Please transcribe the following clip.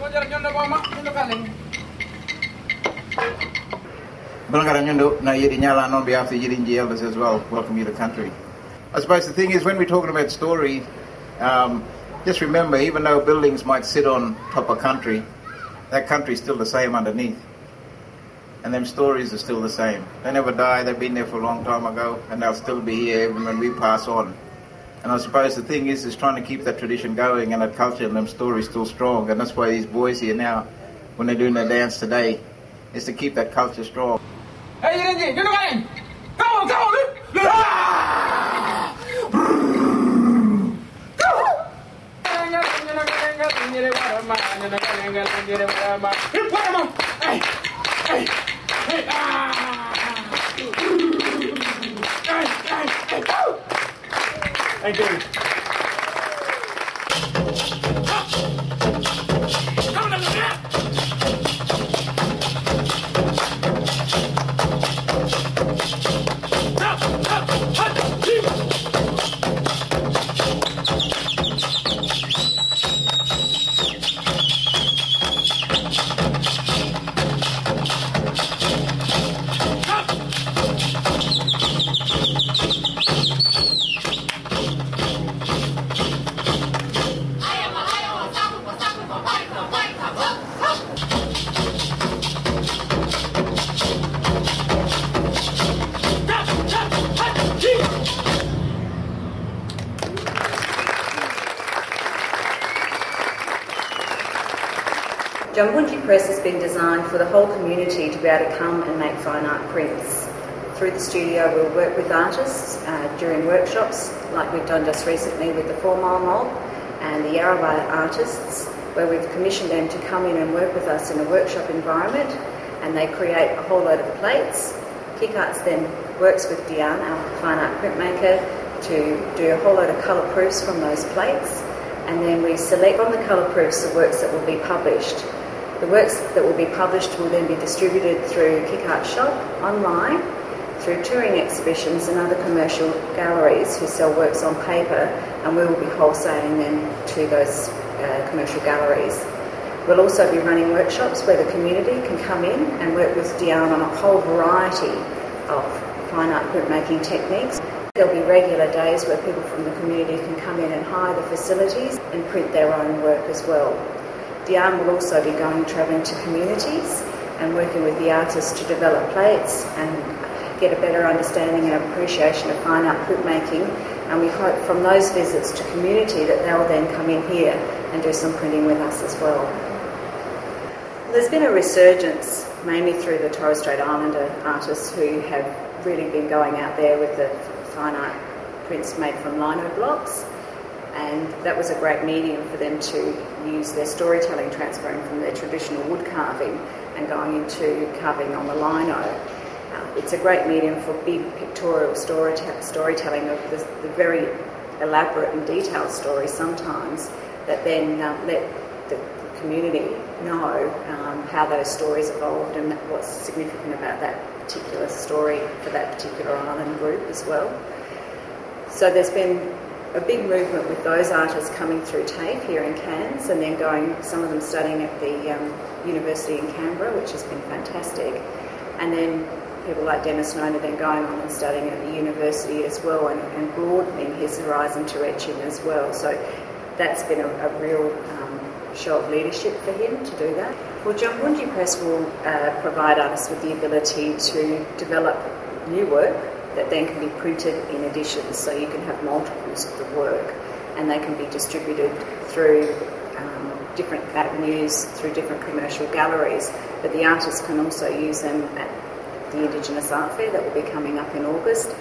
On behalf of the Yidinji elders as well, welcome you to country. I suppose the thing is, when we're talking about story, just remember, even though buildings might sit on top of country, that country's still the same underneath. And them stories are still the same. They never die, they've been there for a long time ago, and they'll still be here even when we pass on. And I suppose the thing is trying to keep that tradition going and that culture and them stories still strong. And that's why these boys here now, when they're doing their dance today, is to keep that culture strong. Hey, Yidinji, you know what I mean? Come on, come on! Thank you. Djumbunji Press has been designed for the whole community to be able to come and make fine art prints. Through the studio we'll work with artists during workshops, like we've done just recently with the 4 Mile Mob and the Yarrabah artists, where we've commissioned them to come in and work with us in a workshop environment, and they create a whole load of plates. KickArts then works with Diane, our fine art printmaker, to do a whole load of colour proofs from those plates, and then we select from the colour proofs the works that will be published. The works that will be published will then be distributed through KickArts Shop, online, through touring exhibitions and other commercial galleries who sell works on paper, and we will be wholesaling them to those commercial galleries. We'll also be running workshops where the community can come in and work with Diane on a whole variety of fine art printmaking techniques. There'll be regular days where people from the community can come in and hire the facilities and print their own work as well. Diane will also be travelling to communities and working with the artists to develop plates and get a better understanding and appreciation of fine art printmaking, and we hope from those visits to community that they'll then come in here and do some printing with us as well. There's been a resurgence, mainly through the Torres Strait Islander artists who have really been going out there with the fine art prints made from lino blocks, and that was a great medium for them to use their storytelling, transferring from their traditional wood carving and going into carving on the lino. It's a great medium for big pictorial storytelling of the very elaborate and detailed stories sometimes, that then let the community know how those stories evolved and what's significant about that particular story for that particular island group as well. So there's been a big movement with those artists coming through TAFE here in Cairns, and then some of them studying at the university in Canberra, which has been fantastic. And then people like Dennis Nona then going on and studying at the university as well, and broadening his horizon to etching as well. So that's been a real show of leadership for him to do that. Well, Djumbunji Press will provide artists with the ability to develop new work that then can be printed in editions, so you can have multiples of the work, and they can be distributed through different avenues, through different commercial galleries, but the artists can also use them at the Indigenous Art Fair that will be coming up in August,